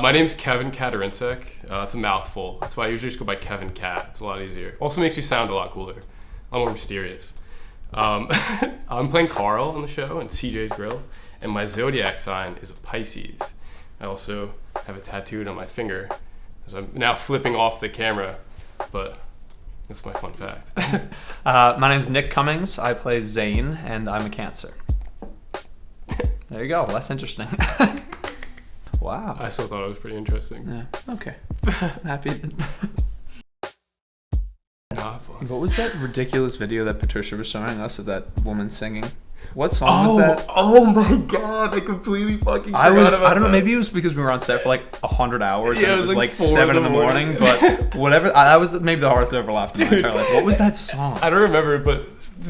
My name's Kevin Katorince. It's a mouthful. That's why I usually just go by Kevin Cat. It's a lot easier. Also makes me sound a lot cooler. A lot more mysterious. I'm playing Carl on the show in CJ's Grill, and my zodiac sign is a Pisces. I also have it tattooed on my finger, as I'm now flipping off the camera, but that's my fun fact. My name's Nick Cummings. I play Zane, and I'm a Cancer. There you go. Less interesting. Wow. I still thought it was pretty interesting. Yeah. Okay. Happy. What was that ridiculous video that Patricia was showing us of that woman singing? What song was that? Oh my god, I completely fucking I don't know, maybe it was because we were on set for like 100 hours. Yeah, and it was like 7 in the morning. But whatever, that was maybe the hardest I've ever laughed in my entire life. What was that song? I don't remember, but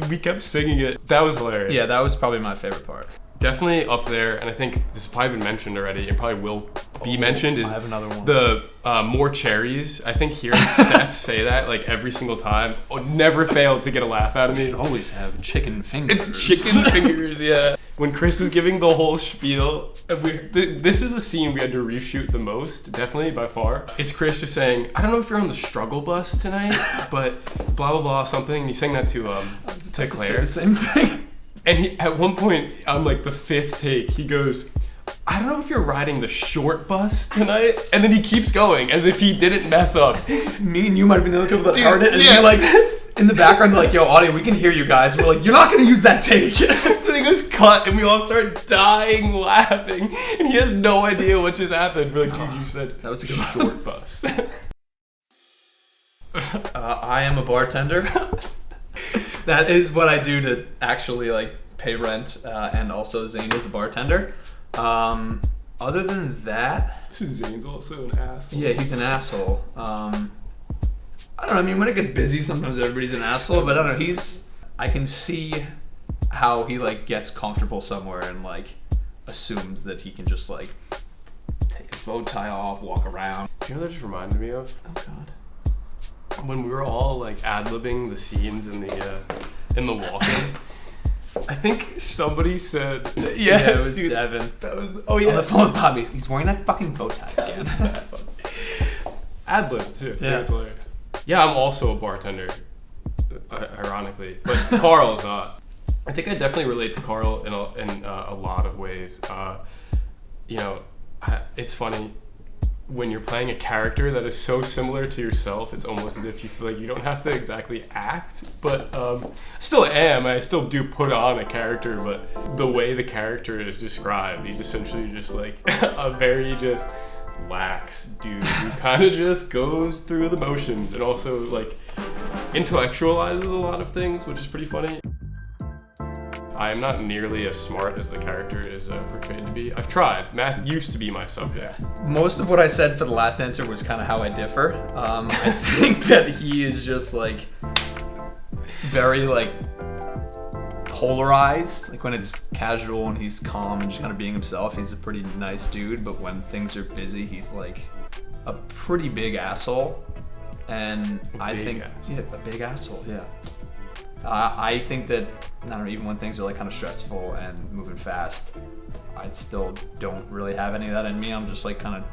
we kept singing it. That was hilarious. Yeah, that was probably my favorite part. Definitely up there, and I think this has probably been mentioned already, and probably will be mentioned, is I have another one. The more cherries. I think hearing Seth say that like every single time never failed to get a laugh out of me. You should always have chicken fingers. Chicken fingers, yeah. When Chris was giving the whole spiel, this is a scene we had to reshoot the most, definitely by far. It's Chris just saying, I don't know if you're on the struggle bus tonight, but blah blah blah something. And he sang that to Claire. The same thing. And he, at one point, on like the 5th take, he goes, I don't know if you're riding the short bus tonight. And then he keeps going as if he didn't mess up. Me and you might have been the only people that heard it. And yeah, like in the background, they're like, yo, audio, we can hear you guys. We're like, you're not going to use that take. So he goes cut, and we all start dying laughing. And he has no idea what just happened. We're like, dude, you said that was a good short bus. I am a bartender. That is what I do to actually like pay rent, and also Zane is a bartender. Other than that, Zane's also an asshole. Yeah, he's an asshole. I don't know. I mean, when it gets busy, sometimes everybody's an asshole. But I don't know. I can see how he like gets comfortable somewhere and like assumes that he can just like take his bow tie off, walk around. Do you know what that just reminded me of? Oh God. When we were all like ad-libbing the scenes in the walk-in, I think somebody said, yeah, it was dude, Devin. That was on the phone with Bobby. He's wearing that fucking bow tie again. Ad-lib too. Yeah, that's hilarious. Yeah, I'm also a bartender, ironically, but Carl's not. I think I definitely relate to Carl in a lot of ways. It's funny. When you're playing a character that is so similar to yourself, it's almost as if you feel like you don't have to exactly act, but still am. I still do put on a character, but the way the character is described, he's essentially just like a very just lax dude who kind of just goes through the motions and also like intellectualizes a lot of things, which is pretty funny. I am not nearly as smart as the character is portrayed to be. I've tried. Math used to be my subject. Most of what I said for the last answer was kind of how I differ. I think that he is just like very like polarized. Like when it's casual and he's calm and just kind of being himself, he's a pretty nice dude. But when things are busy, he's like a pretty big asshole. And a big asshole. Yeah. I think that, I don't know, even when things are like kind of stressful and moving fast, I still don't really have any of that in me. I'm just like kind of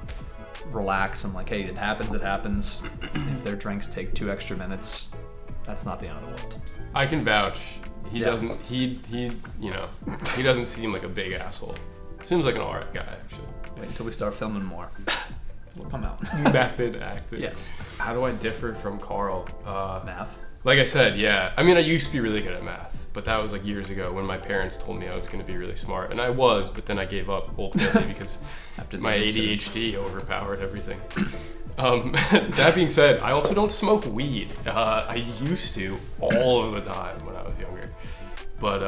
relaxed. I'm like, hey, it happens. If their drinks take 2 extra minutes, that's not the end of the world. I can vouch. He doesn't seem like a big asshole. Seems like an alright guy, actually. Wait until we start filming more. It'll come out. Method acting. Yes. How do I differ from Carl? Math. Like I said, yeah. I mean, I used to be really good at math, but that was like years ago when my parents told me I was going to be really smart, and I was, but then I gave up ultimately because my ADHD overpowered everything. That being said, I also don't smoke weed. I used to all of the time when I was younger, but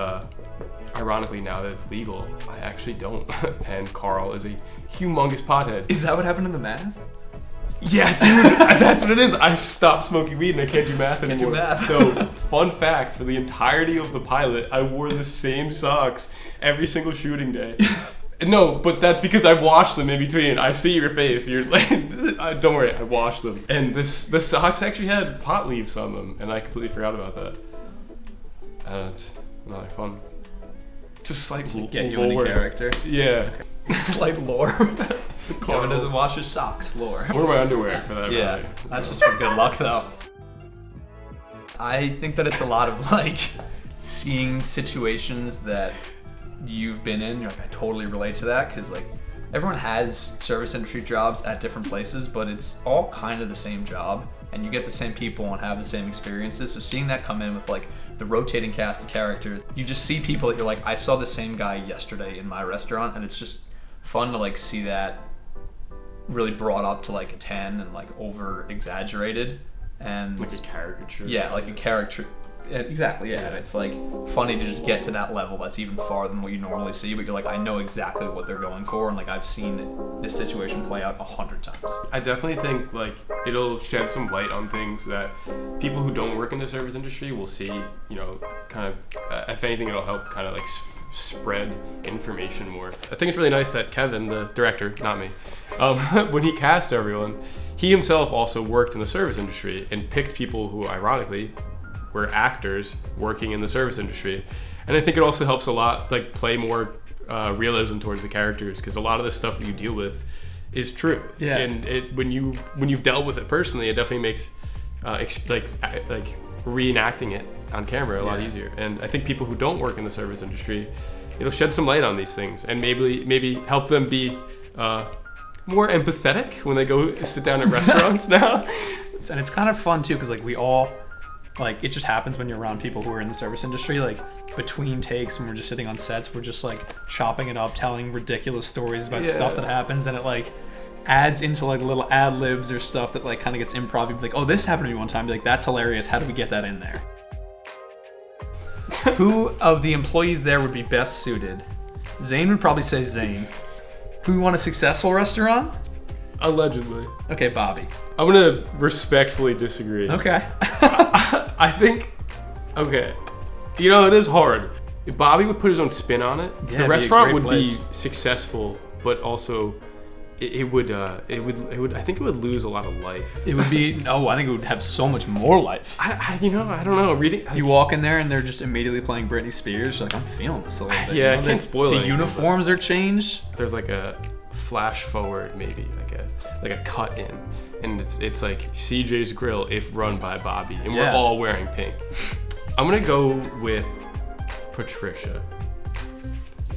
ironically, now that it's legal, I actually don't. And Carl is a humongous pothead. Is that what happened in the math? Yeah, dude, that's what it is. I stopped smoking weed and I can't do math anymore. So, fun fact, for the entirety of the pilot, I wore the same socks every single shooting day. No, but that's because I washed them in between. I see your face. You're like, don't worry, I washed them. And the socks actually had pot leaves on them, and I completely forgot about that. It's not fun. Just like get you in a character. Yeah. Slight lore. Kevin doesn't wash his socks. Lore. Where are my underwear for that? Yeah, Really? that's just for good luck though. I think that it's a lot of like seeing situations that you've been in. You're like, I totally relate to that because like everyone has service industry jobs at different places, but it's all kind of the same job, and you get the same people and have the same experiences. So seeing that come in with like the rotating cast of characters, you just see people that you're like, I saw the same guy yesterday in my restaurant, and it's just fun to like see that really brought up to like a 10 and like over exaggerated and Like a caricature. yeah, like a character. Exactly, yeah. And it's like funny to just get to that level that's even farther than what you normally see, but you're like, I know exactly what they're going for, and like I've seen this situation play out 100 times. I definitely think like it'll shed some light on things that people who don't work in the service industry will see. You know, kind of. If anything, it'll help kind of like spread information more. I think it's really nice that Kevin, the director, not me, when he cast everyone, he himself also worked in the service industry and picked people who, ironically, were actors working in the service industry. And I think it also helps a lot like play more realism towards the characters, because a lot of the stuff that you deal with is true. Yeah. And when you've dealt with it personally, it definitely makes like reenacting it on camera a lot easier. And I think people who don't work in the service industry, it'll shed some light on these things and maybe help them be more empathetic when they go sit down at restaurants now. And it's kind of fun too, because like we all, like, it just happens when you're around people who are in the service industry. Like between takes, when we're just sitting on sets, we're just like chopping it up, telling ridiculous stories about stuff that happens, and it like adds into like little ad libs or stuff that like kind of gets improv. You'd be like, oh, this happened to me one time. Be like, that's hilarious. How do we get that in there? Who of the employees there would be best suited? Zane would probably say Zane. Who want a successful restaurant? Allegedly. Okay, Bobby. I'm gonna respectfully disagree. Okay. I think, okay, you know, it is hard. If Bobby would put his own spin on it, Yeah, the it'd be a restaurant great would place. be successful, but also it would I think it would lose a lot of life. It would be, no, I think it would have so much more life. I don't know. Reading, You walk in there and they're just immediately playing Britney Spears. You're like, I'm feeling this a little bit. Yeah, You know, I can't spoil The anything, uniforms are changed. there's like a flash forward, maybe like a cut in, and it's like CJ's Grill if run by Bobby, and we're Yeah. all wearing pink. I'm gonna go with Patricia,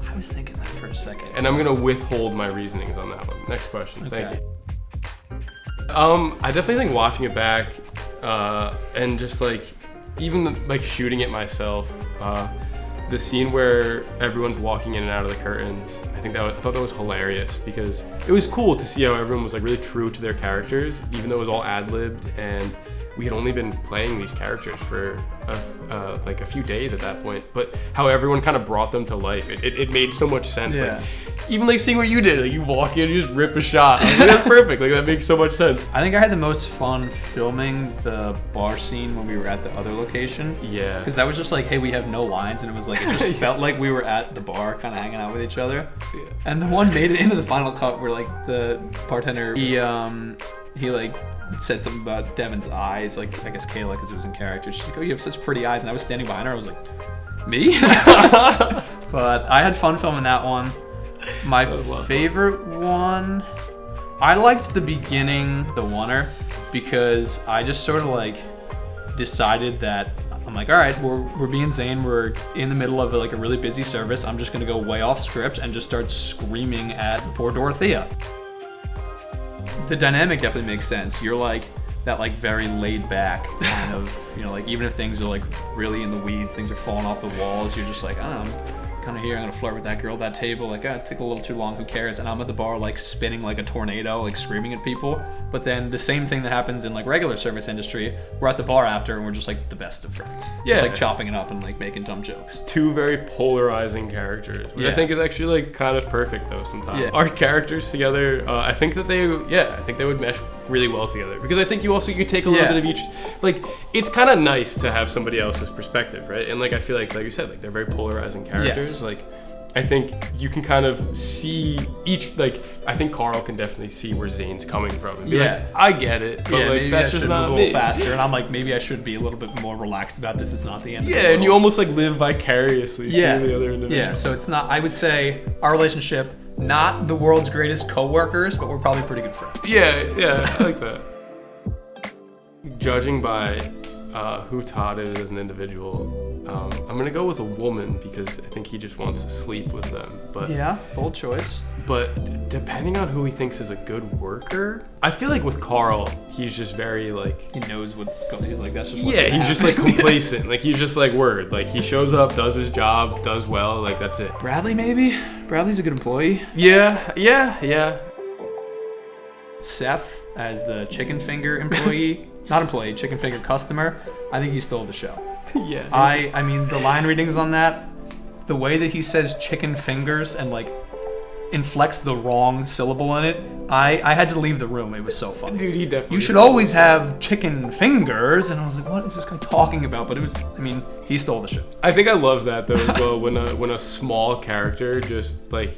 I was thinking that for a second. and I'm gonna withhold my reasonings on that one. Next question. Thank Okay. you. I definitely think watching it back, and just like even like shooting it myself, the scene where everyone's walking in and out of the curtains, I thought that was hilarious, because it was cool to see how everyone was like really true to their characters, even though it was all ad-libbed, and we had only been playing these characters for like a few days at that point, but how everyone kind of brought them to life. It made so much sense. Yeah. Like, even like seeing what you did, like you walk in, you just rip a shot. I was like, that's perfect. Like that makes so much sense. I think I had the most fun filming the bar scene when we were at the other location. Yeah. Because that was just like, hey, we have no lines, and it was like, it just felt like we were at the bar kind of hanging out with each other. Yeah. And the one made it into the final cut where like the bartender, he like said something about Devin's eyes, like I guess Kayla, because it was in character. She's like, oh, you have such pretty eyes, and I was standing behind her. I was like, me? But I had fun filming that one. My favorite one, I liked the beginning, the oneer, because I just sort of like decided that I'm like, all right, we're being Zane, we're in the middle of like a really busy service. I'm just gonna go way off script and just start screaming at poor Dorothea. The dynamic definitely makes sense. You're like that like very laid back kind of, you know, like even if things are like really in the weeds, things are falling off the walls, you're just like, oh, I'm kind of here, I'm gonna flirt with that girl at that table, like, it took a little too long, who cares? And I'm at the bar like spinning like a tornado, like screaming at people. But then the same thing that happens in like regular service industry, we're at the bar after and we're just like the best of friends. Yeah. Just like chopping it up and like making dumb jokes. Two very polarizing characters, which I Yeah. think is actually like kind of perfect though sometimes. Yeah. Our characters together, I think that they would mesh really well together, because I think you take a little Yeah. bit of each. Like, it's kind of nice to have somebody else's perspective, right? And like I feel like you said, like they're very polarizing characters. Yes. Like, I think you can kind of see each, like, I think Carl can definitely see where Zane's coming from and be Yeah. like, I get it, but Yeah, like maybe that's I just should not move a little me. faster. And I'm like, maybe I should be a little bit more relaxed about this. It's not the end of the Yeah, world. and you almost like live vicariously Yeah. through the other individual. Yeah, so it's not, I would say our relationship, not the world's greatest co-workers, but we're probably pretty good friends. Yeah, I like that. Judging by who Todd is as an individual, I'm gonna go with a woman because I think he just wants to sleep with them. But Yeah, bold choice. But depending on who he thinks is a good worker, I feel like with Carl, he's just very like. He knows what's going. He's like, that's just what's Yeah, gonna he's just happen. like complacent. Like he's just like word. Like he shows up, does his job, does well. Like that's it. Bradley, maybe. Bradley's a good employee. Yeah. Seth as the chicken finger employee, not employee, chicken finger customer. I think he stole the show. Yeah. I mean, the line readings on that, the way that he says chicken fingers and like inflects the wrong syllable in it, I had to leave the room. It was so funny. Dude, he definitely. You should always have chicken fingers, and I was like, what is this guy talking about? But it was, I mean, he stole the show. I think I love that though as well. When a small character just like.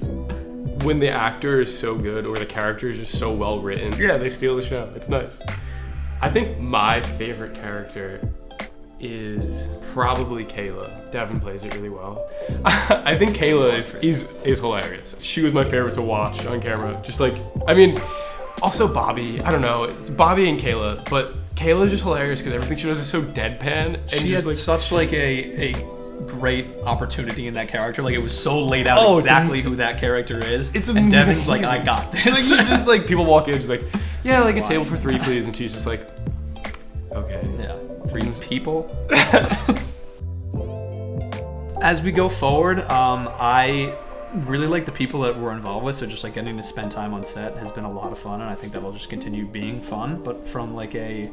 When the actor is so good or the character is just so well written, yeah, they steal the show. It's nice. I think my favorite character is probably Kayla. Devin plays it really well. I think Kayla is hilarious. She was my favorite to watch on camera. Just like, I mean, also Bobby. I don't know. It's Bobby and Kayla, but Kayla is just hilarious because everything she does is so deadpan. And She just had like such like a great opportunity in that character. Like it was so laid out exactly who that character is. And Devin's like, I got this. Like, just like people walk in, she's like, yeah, like a table for 3, please, and she's just like, okay. Yeah, 3 people. As we go forward, I really like the people that we're involved with. So just like getting to spend time on set has been a lot of fun, and I think that'll just continue being fun. But from like a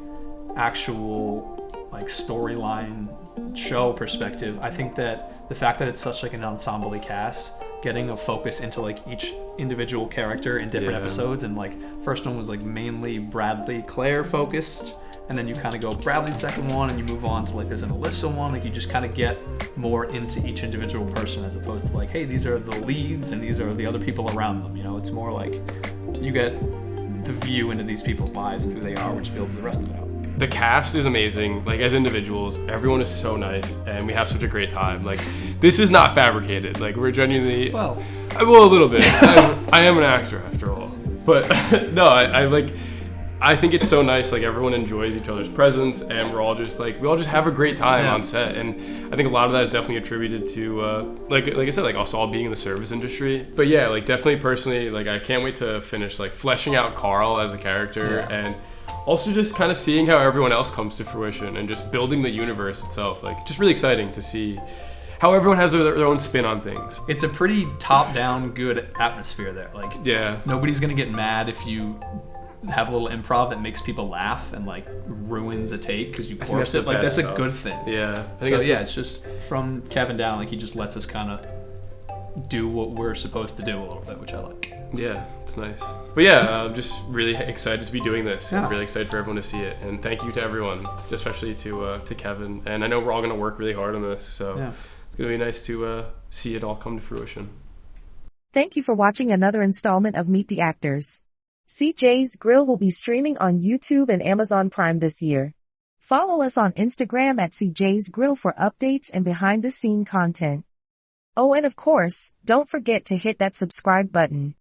actual like storyline show perspective, I think that the fact that it's such like an ensemble cast, getting a focus into like each individual character in different episodes, and like first one was like mainly Bradley Claire focused, and then you kind of go Bradley's second one and you move on to like there's an Alyssa one. Like you just kind of get more into each individual person as opposed to like, hey, these are the leads and these are the other people around them. You know, it's more like you get the view into these people's lives and who they are, which builds the rest of it out. The cast is amazing. Like as individuals, everyone is so nice, and we have such a great time. Like this is not fabricated. Like we're genuinely well, a little bit. I am an actor after all, but no, I think it's so nice. Like everyone enjoys each other's presence, and we all just have a great time on set. And I think a lot of that is definitely attributed to like I said, like us all being in the service industry. But yeah, like definitely personally, like I can't wait to finish like fleshing out Carl as a character and. Also just kind of seeing how everyone else comes to fruition and just building the universe itself. Like, just really exciting to see how everyone has their own spin on things. It's a pretty top-down good atmosphere there. Like, yeah, nobody's gonna get mad if you have a little improv that makes people laugh and like ruins a take because you force it. Like that's a good thing. Yeah. It's just from Kevin down. Like he just lets us kind of do what we're supposed to do a little bit, which I like. Yeah, it's nice. But yeah, I'm just really excited to be doing this. Yeah. I'm really excited for everyone to see it. And thank you to everyone, especially to Kevin. And I know we're all going to work really hard on this, so it's going to be nice to see it all come to fruition. Thank you for watching another installment of Meet the Actors. CJ's Grill will be streaming on YouTube and Amazon Prime this year. Follow us on Instagram at CJ's Grill for updates and behind-the-scene content. Oh, and of course, don't forget to hit that subscribe button.